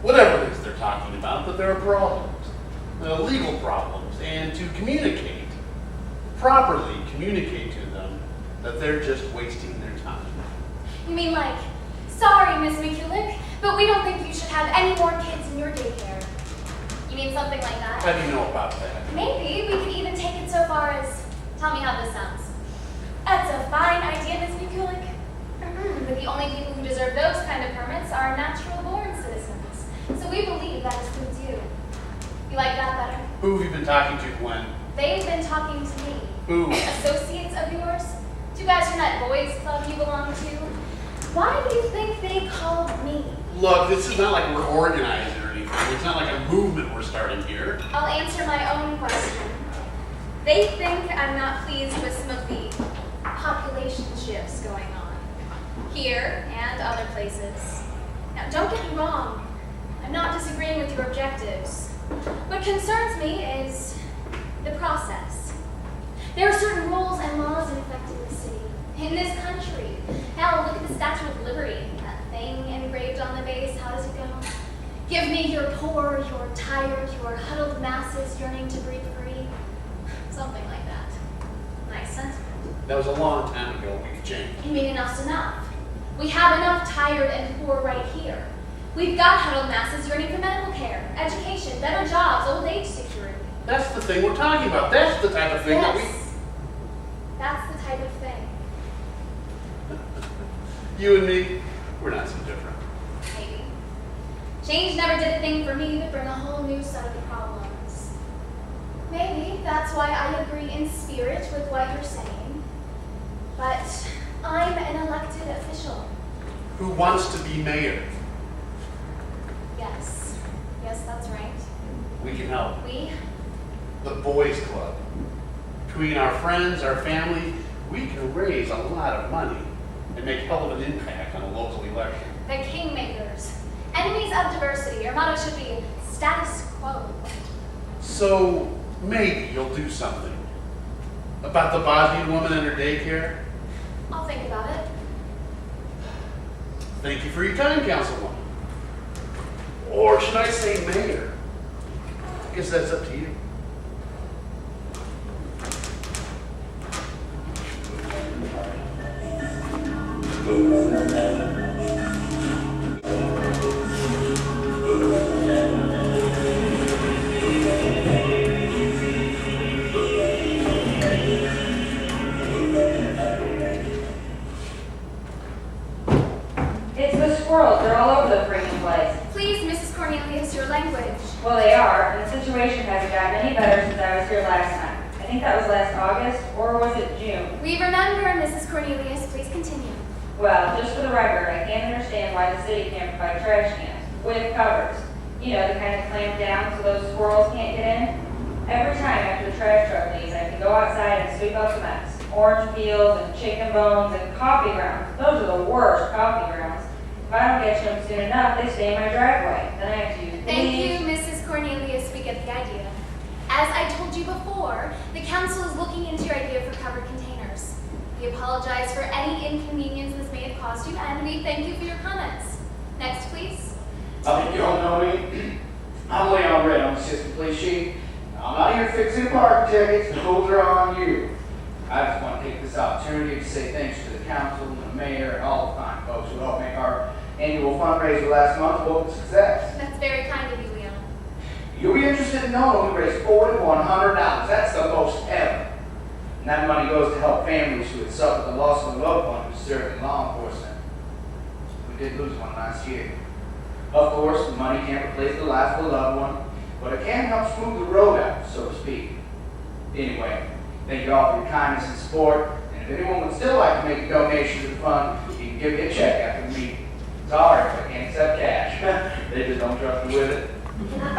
whatever it is they're talking about, that there are problems, legal problems, and to properly communicate to them that they're just wasting their time. You mean like, sorry, Miss McCulloch, but we don't think you should have any more kids in your daycare. You mean something like that? How do you know about that? Maybe we could even take it so far as, tell me how this sounds. That's a fine idea, Miss McCulloch. But the only people who deserve those kind of permits are natural-born citizens. So we believe that includes you. You like that better? Who have you been talking to, Gwen? They've been talking to me. Who? Associates of yours? Two guys from that boys club you belong to. Why do you think they called me? Look, this is not like we're organized or anything. It's not like a movement we're starting here. I'll answer my own question. They think I'm not pleased with some of the population shifts going on here and other places. Now, don't get me wrong. I'm not disagreeing with your objectives. What concerns me is the process. There are certain rules and laws in effect in this city, in this country. Hell, look at the Statue of Liberty. That thing engraved on the base, how does it go? Give me your poor, your tired, your huddled masses yearning to breathe free. Something like that. Nice sentiment. That was a long time ago. We could change. You mean enough's enough? We have enough tired and poor right here. We've got huddled masses yearning for medical care, education, better jobs, old age security. That's the thing we're talking about. That's the type of thing that Yes, that's the type of thing. you and me, we're not so different. Maybe. Change never did a thing for me but bring a whole new set of problems. Maybe that's why I agree in spirit with what you're saying. But I'm an elected official. Who wants to be mayor? Yes. Yes, that's right. We can help. We? The Boys Club. Between our friends, our family, we can raise a lot of money and make hell of an impact on a local election. The kingmakers. Enemies of diversity. Our motto should be status quo. So maybe you'll do something about the Bosnian woman and her daycare. I'll think about it. Thank you for your time, Councilwoman. Or should I say mayor? I guess that's up to you. It's the squirrels. They're all over the freaking place. Please, Mrs. Cornelius, your language. Well, they are, and the situation hasn't gotten any better since I was here last time. I think that was last August, or was it June? We remember, Mrs. Cornelius. Please continue. Well, just for the record, I can't understand why the city can't provide trash cans with covers. You know, the kind that clamp down so those squirrels can't get in. Every time after the trash truck leaves, I can go outside and sweep up the mess. Orange peels and chicken bones and coffee grounds. Those are the worst coffee grounds. If I don't catch them soon enough, they stay in my driveway. Then I have to use Thank these. you, Mrs. Cornelius. We get the idea. As I told you before, the council is looking into your idea for covered containers. We apologize for any inconvenience this may have caused you, and we thank you for your comments. Next, please. I think you all know me. I'm Leon Red, I'm the assistant police chief. I'm not here fixing parking tickets, those are on you. I just want to take this opportunity to say thanks to the council and the mayor and all the fine folks who helped make our annual fundraiser last month a total success. That's very kind of you, Leon. You'll be interested in knowing we raised $4,100. That's the most ever. And that money goes to help families who had suffered the loss of a loved one who served in law enforcement. We did lose one last year. Of course, the money can't replace the life of a loved one, but it can help smooth the road out, so to speak. Anyway, thank you all for your kindness and support, and if anyone would still like to make a donation to the fund, you can give me a check after the meeting. Sorry if I can't accept cash. They just don't trust me with it.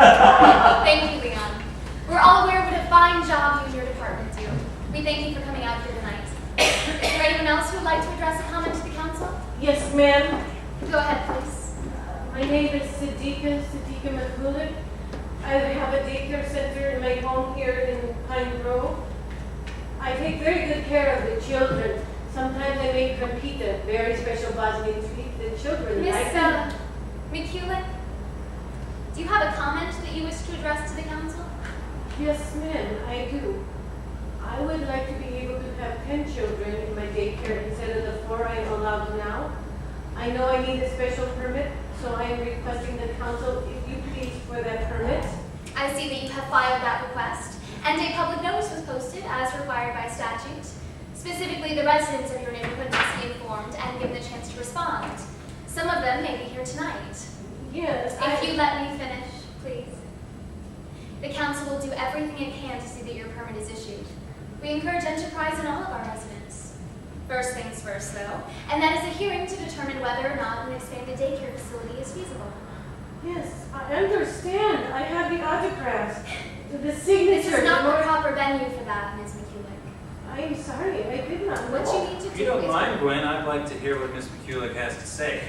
Thank you, Leon. We're all aware of what a fine job you and your department do. We thank you for coming out here tonight. Is there anyone else who would like to address a comment to the council? Yes, ma'am. Go ahead, please. My name is Siddiqa McCulloch. I have a daycare center in my home here in Pine Grove. I take very good care of the children. Sometimes I make them pita, very special Bosnian treat to the children. Miss McCulloch, do you have a comment that you wish to address to the council? Yes, ma'am, I do. I would like to be able to have 10 children in my daycare instead of the 4 I am allowed now. I know I need a special permit, so I am requesting the council, if you please, for that permit. I see that you have filed that request, and a public notice was posted as required by statute. Specifically, the residents of your neighborhood must be informed and given the chance to respond. Some of them may be here tonight. Yes, If you let me finish, please. The council will do everything it can to see that your permit is issued. We encourage enterprise in all of our residents. First things first, though, and that is a hearing to determine whether or not an expanded daycare facility is feasible. Yes, I understand. I have the autographs, the This signature. is not the the proper venue for that, Ms. McCulloch. I am sorry, I did not know. What you need to If do you don't is... mind, Gwen, I'd like to hear what Miss McCulloch has to say.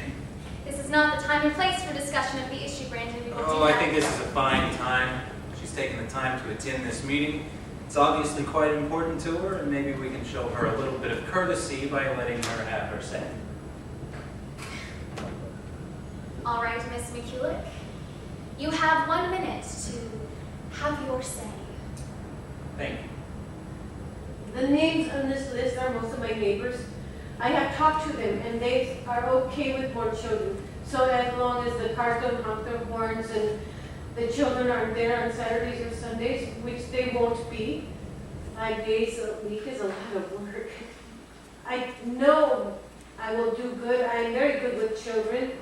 This is not the time and place for discussion of the issue, Brandon. We will do Oh, I that. think this is a fine time. She's taken the time to attend this meeting. It's obviously quite important to her, and maybe we can show her a little bit of courtesy by letting her have her say. All right, Miss McCulloch. You have 1 minute to have your say. Thank you. The names on this list are most of my neighbors. I have talked to them, and they are okay with more children. So as long as the cars don't honk their horns and the children aren't there on Saturdays or Sundays, which they won't be. 5 days a week is a lot of work. I know I will do good. I am very good with children.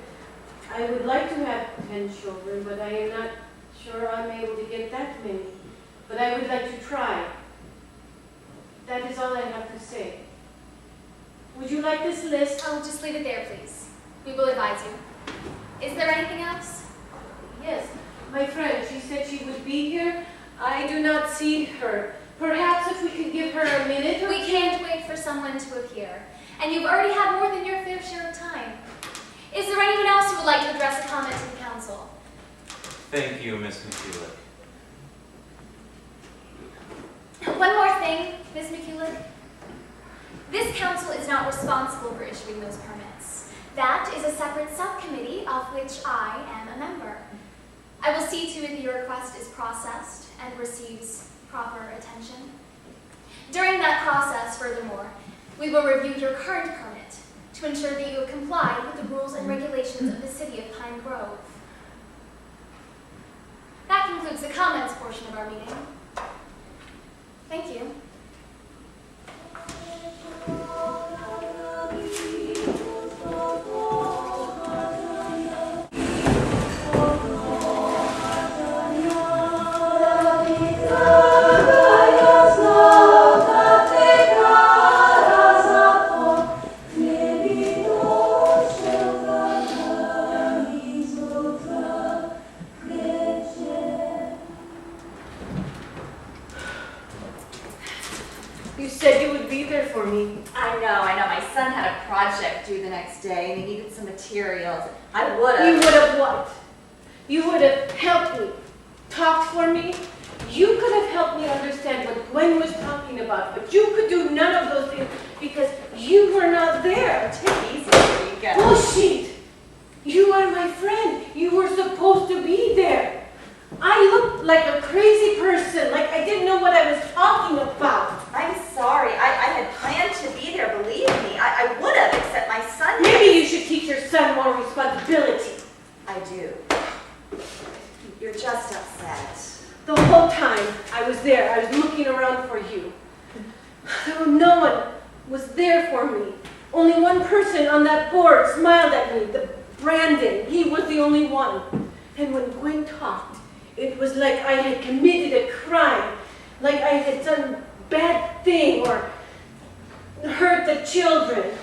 I would like to have 10 children, but I am not sure I'm able to get that many. But I would like to try. That is all I have to say. Would you like this list? Oh, just leave it there, please. We will advise you. Is there anything else? Yes, my friend, she said she would be here. I do not see her. Perhaps if we could give her a minute or We can't wait for someone to appear. And you've already had more than your fair share of time. Is there anyone else who would like to address a comment to the council? Thank you, Miss McCulloch. One more thing, Ms. McCulloch. This council is not responsible for issuing those permits. That is a separate subcommittee of which I am a member. I will see to it that your request is processed and receives proper attention. During that process, furthermore, we will review your current permit to ensure that you have complied with the rules and regulations of the City of Pine Grove. That concludes the comments portion of our meeting. Thank you. You said you would be there for me. I know. My son had a project due the next day and he needed some materials. I would have. You would have what? You would have helped me, talked for me. You could have helped me understand what Gwen was talking about, but you could do none of those things because you were not there. Take it easy, Rika. Bullshit! You are my friend. You were supposed to be there. I looked like a crazy person, like I didn't know what I was talking about. I'm sorry. I had planned to be there, believe me. I would have, except my son. Maybe you should teach your son more responsibility. I do. You're just upset. The whole time I was there, I was looking around for you. No one was there for me. Only one person on that board smiled at me, Brandon. He was the only one. And when Gwen talked, it was like I had committed a crime, like I had done a bad thing or hurt the children.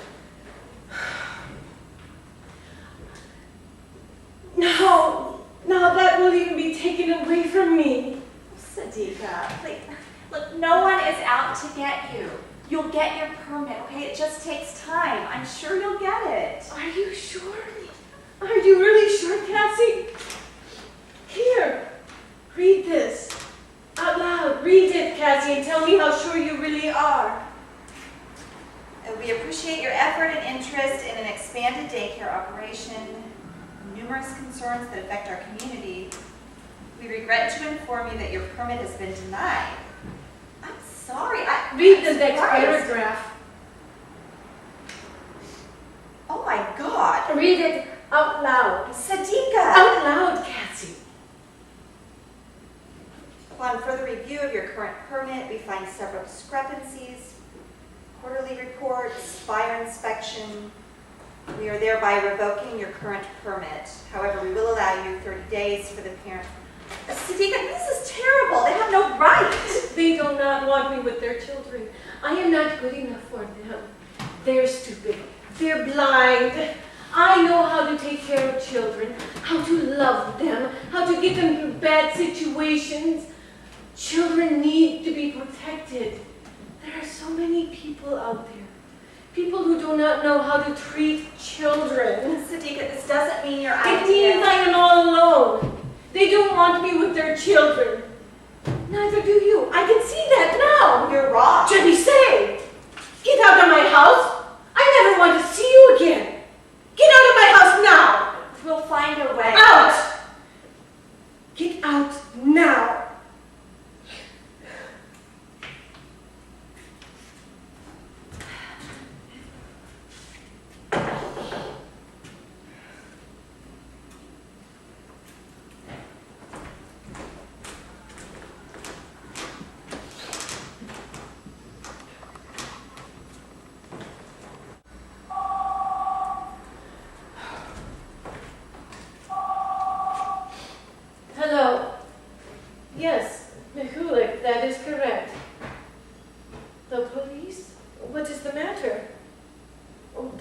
Now that will even be taken away from me. Sadiqa, please. Look, no one is out to get you. You'll get your permit, okay? It just takes time. I'm sure you'll get it. Are you sure? Are you really sure, Cassie? Here, read this. Out loud, read it, Cassie, and tell me how sure you really are. We appreciate your effort and interest in an expanded daycare operation. Numerous concerns that affect our community. We regret to inform you that your permit has been denied. I'm sorry. Read the next surprised. paragraph. Oh my God. Read it out loud. Sadiqa. Out loud, Cassie. Upon further review of your current permit, we find several discrepancies. Quarterly reports, fire inspection. We are thereby revoking your current permit. However, we will allow you 30 days for the parent. Sadiqa, this is terrible. They have no right. They do not want me with their children. I am not good enough for them. They're stupid. They're blind. I know how to take care of children, how to love them, how to get them through bad situations. Children need to be protected. There are so many people out there. People who do not know how to treat children. Sadiqa, this doesn't mean you're It means I am all alone. They don't want me with their children. Neither do you. I can see that now. You're wrong. Jenny, say, get out of my house. I never want to see you again. Get out of my house now. We'll find a way. Out. Get out now.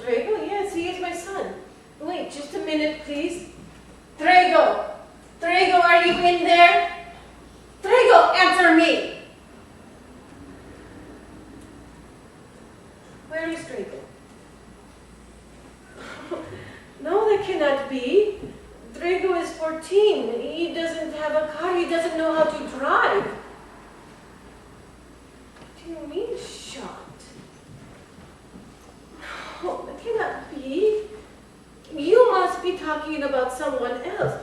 Drago? Yes, he is my son. Wait, just a minute, please. Drago! Drago, are you in there? Drago, answer me! Where is Drago? No, that cannot be. Drago is 14. He doesn't have a car. He doesn't know how to drive. What do you mean, shot? No, that cannot be. You must be talking about someone else.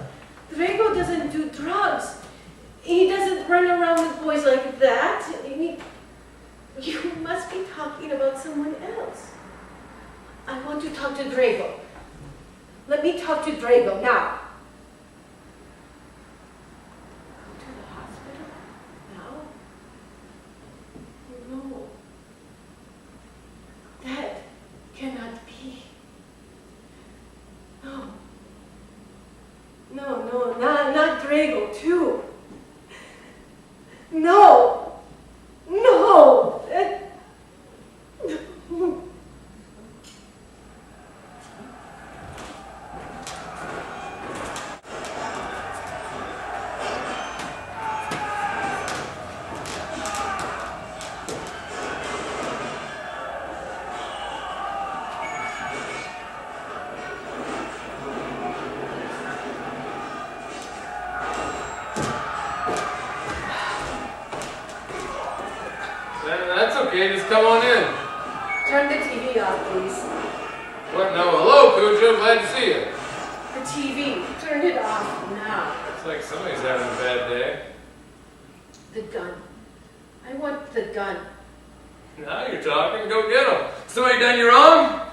Drago doesn't do drugs. He doesn't run around with boys like that. You must be talking about someone else. I want to talk to Drago. Let me talk to Drago now. Go to the hospital? Now? No. That cannot be. No. No, not Drago, too. No. No. That's okay, just come on in. Turn the TV off, please. What? No, hello, Cujo, glad to see you. The TV. Turn it off now. Looks like somebody's having a bad day. The gun. I want the gun. Now you're talking, go get him. Somebody done you wrong?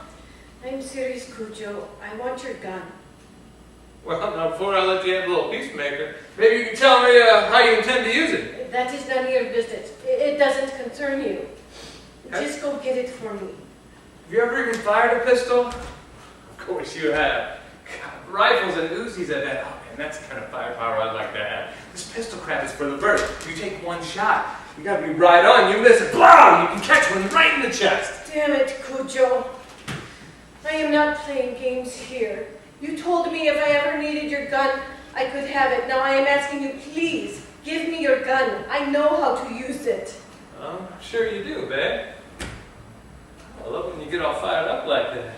I'm serious, Cujo. I want your gun. Well, now before I let you have a little peacemaker, maybe you can tell me how you intend to use it. That is none of your business. It doesn't concern you. Okay. Just go get it for me. Have you ever even fired a pistol? Of course you have. God, rifles and Uzis at that. Oh man, that's the kind of firepower I'd like to have. This pistol crap is for the bird. You take one shot, you gotta be right on. You miss it, blah! You can catch one right in the chest. Damn it, Cujo. I am not playing games here. You told me if I ever needed your gun, I could have it. Now I am asking you, please, give me your gun. I know how to use it. I'm sure you do, babe. I love when you get all fired up like that.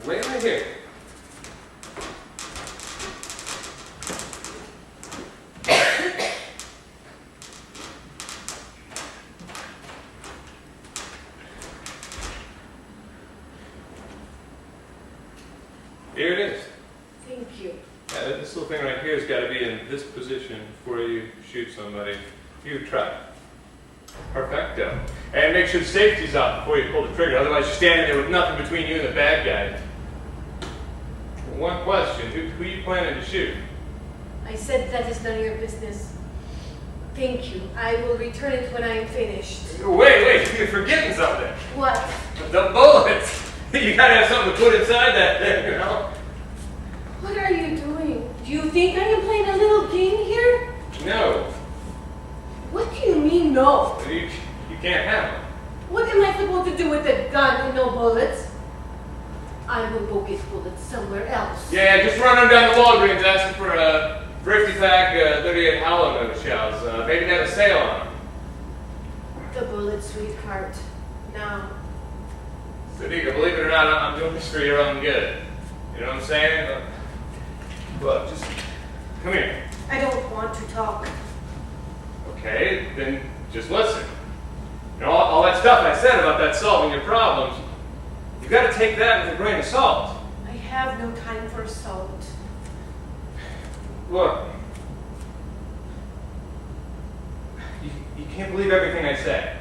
Wait right here. Here it is. Thank you. This little thing right here has got to be in this position before you shoot somebody. You try. Perfecto. And make sure the safety's off before you pull the trigger. Otherwise, you're standing there with nothing between you and the bad guy. One question. Who are you planning to shoot? I said that is none of your business. Thank you. I will return it when I am finished. Wait. You're forgetting something. What? The bullets. You got to have something to put inside that thing, you know? What are you doing? Do you think I am playing a little game here? No. What do you mean, no? You can't have them. What am I supposed to do with a gun and no bullets? I will go get bullets somewhere else. Yeah, just run them down the Walgreens asking for a 50-pack 38 hollow nose shells. Maybe they have a sale on them. The bullet, sweetheart. Now. Sadiqa, believe it or not, I'm doing this for your own good. You know what I'm saying? Look, just come here. I don't want to talk. Okay, then just listen. You know, all that stuff I said about that solving your problems, you got to take that with a grain of salt. I have no time for salt. Look, you can't believe everything I say.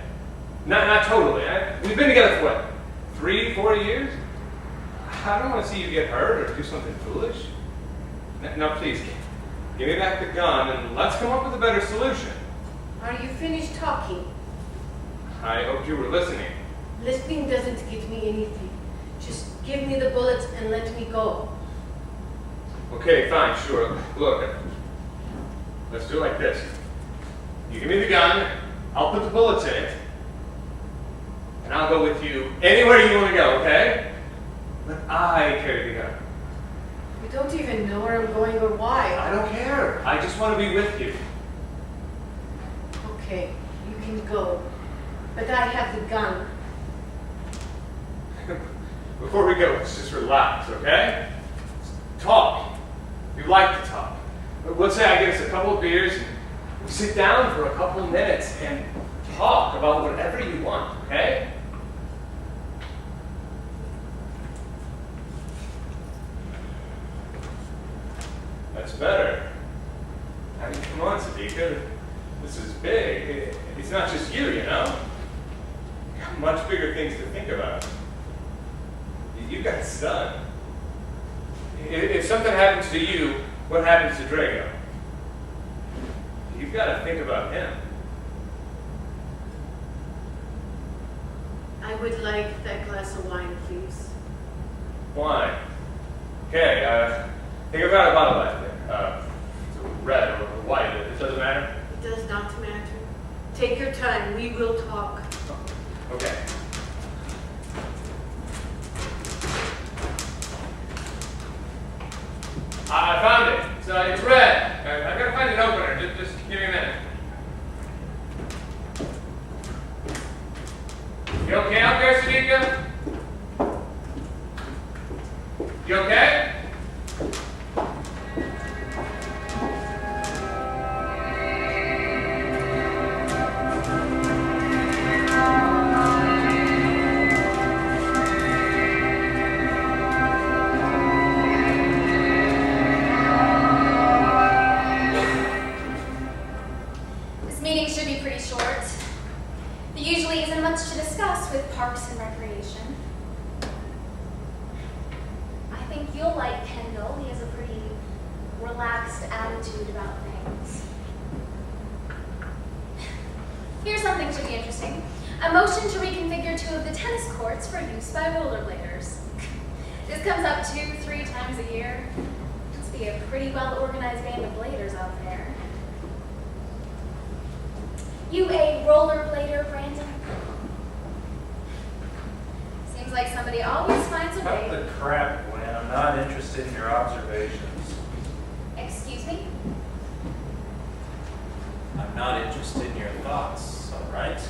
Not totally. We've been together for what, 3-4 years? I don't want to see you get hurt or do something foolish. Now please, give me back the gun and let's come up with a better solution. Are you finished talking? I hoped you were listening. Listening doesn't give me anything. Just give me the bullets and let me go. Okay, fine, sure. Look, let's do it like this. You give me the gun, I'll put the bullets in it, and I'll go with you anywhere you want to go, okay? But I carry the gun. You don't even know where I'm going or why. I don't care. I just want to be with you. Okay, you can go. But I have the gun. Before we go, let's just relax, okay? Talk. You like to talk. Let's say I get us a couple of beers and we sit down for a couple of minutes and talk about whatever you want, okay? That's better. I mean, come on, Sadiqa. This is big. It's not just you, you know? You got much bigger things to think about. You got stunned. If something happens to you, what happens to Drago? You've got to think about him. I would like that glass of wine, please. Wine. Okay, I think I've got a bottle left there. It's red or white, it doesn't matter. It does not matter. Take your time. We will talk. Okay. I found it. It's red. I've got to find an opener. Just give me a minute. You okay out there, Sadiqa? You okay? This meeting should be pretty short. There usually isn't much to discuss with Parks and Recreation. I think you'll like Kendall. He has a pretty relaxed attitude about things. Here's something should be interesting. A motion to reconfigure 2 of the tennis courts for use by rollerbladers. This comes up 2-3 times a year. Must be a pretty well-organized band of bladers out there. You a rollerblader, Brandon? Seems like somebody always finds a Cut way. the crap, Gwen. I'm not interested in your observations. Excuse me? I'm not interested in your thoughts, all right?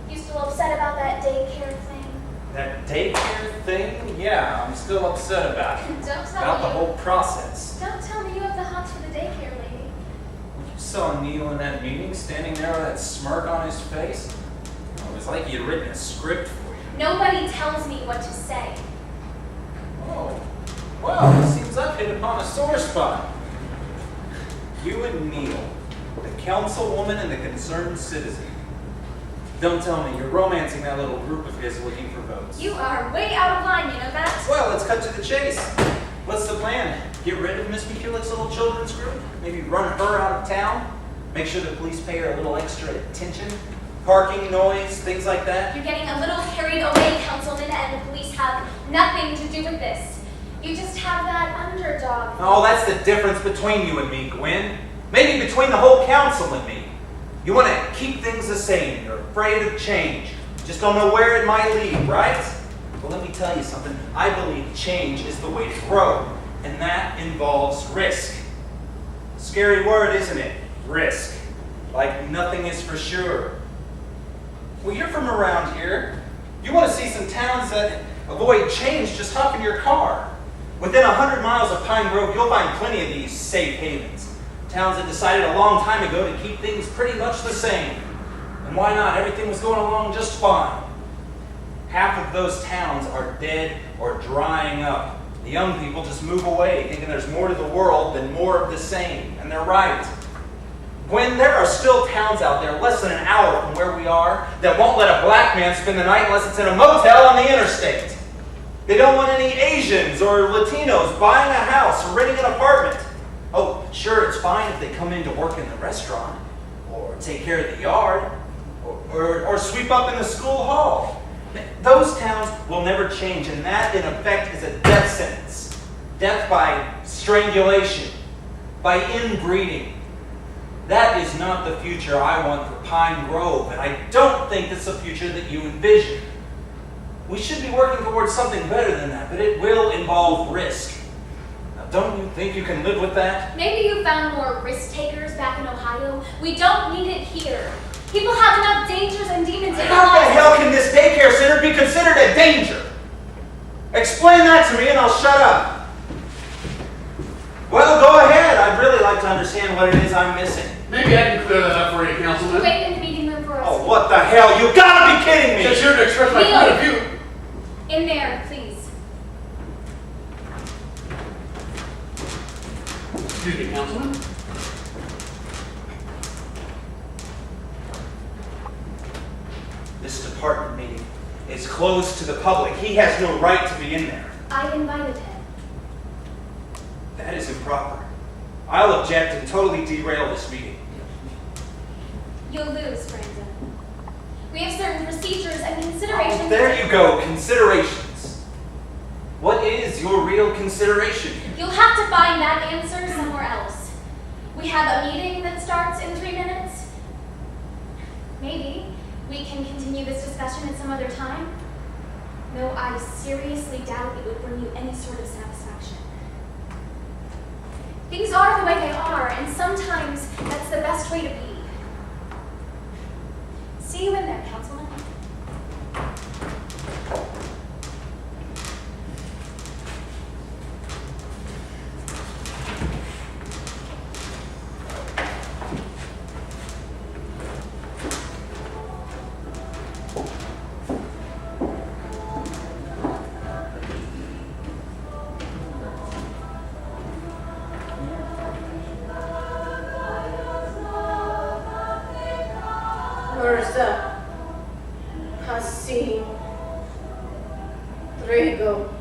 You still upset about that daycare thing? That daycare thing? Yeah, I'm still upset about it. Don't tell About me. the whole process. Don't tell me you have the hots for the daycare lady. You saw Neil in that meeting, standing there with that smirk on his face. It was like he had written a script for you. Nobody tells me what to say. Oh, well, it seems I've hit upon a sore spot. You and Neil, the councilwoman and the concerned citizen. Don't tell me you're romancing that little group of his looking for votes. You are way out of line, you know that? Well, let's cut to the chase. What's the plan? Get rid of Miss McKillick's little children's group? Maybe run her out of town? Make sure the police pay her a little extra attention? Parking, noise, things like that? You're getting a little carried away, Councilman, and the police have nothing to do with this. You just have that underdog. Oh, that's the difference between you and me, Gwen. Maybe between the whole council and me. You want to keep things the same. You're afraid of change. You just don't know where it might lead, right? Well, let me tell you something. I believe change is the way to grow, and that involves risk. Scary word, isn't it? Risk. Like nothing is for sure. Well, you're from around here. You want to see some towns that avoid change, just hop in your car. Within 100 miles of Pine Grove, you'll find plenty of these safe havens. Towns that decided a long time ago to keep things pretty much the same. And why not? Everything was going along just fine. Half of those towns are dead or drying up. The young people just move away, thinking there's more to the world than more of the same. And they're right. When there are still towns out there less than an hour from where we are that won't let a black man spend the night unless it's in a motel on the interstate. They don't want any Asians or Latinos buying a house or renting an apartment. Oh, sure, it's fine if they come in to work in the restaurant or take care of the yard or sweep up in the school hall. Those towns will never change, and that, in effect, is a death sentence. Death by strangulation, by inbreeding. That is not the future I want for Pine Grove, and I don't think it's the future that you envision. We should be working towards something better than that, but it will involve risk. Now, don't you think you can live with that? Maybe you found more risk takers back in Ohio. We don't need it here. People have enough dangers and demons in their How the lives. hell can this daycare center be considered a danger? Explain that to me and I'll shut up. Well, go ahead. I'd really like to understand what it is I'm missing. Maybe I can clear that up for you, Councilman. Wait in the meeting room for us. Oh, what the hell? You gotta be kidding me! Just here to express my point of view. In there, please. Excuse me, Councilman. This department meeting is closed to the public. He has no right to be in there. I invited him. That is improper. I'll object and totally derail this meeting. You'll lose, Brandon. We have certain procedures and considerations. Oh, there you go, considerations. What is your real consideration? You'll have to find that answer somewhere else. We have a meeting that starts in 3 minutes. Maybe we can continue this discussion at some other time. Though I seriously doubt it would bring you any sort of satisfaction. Things are the way they are, and sometimes that's the best way to be. See you in there, Councilman. Marissa, Hassim, Drago.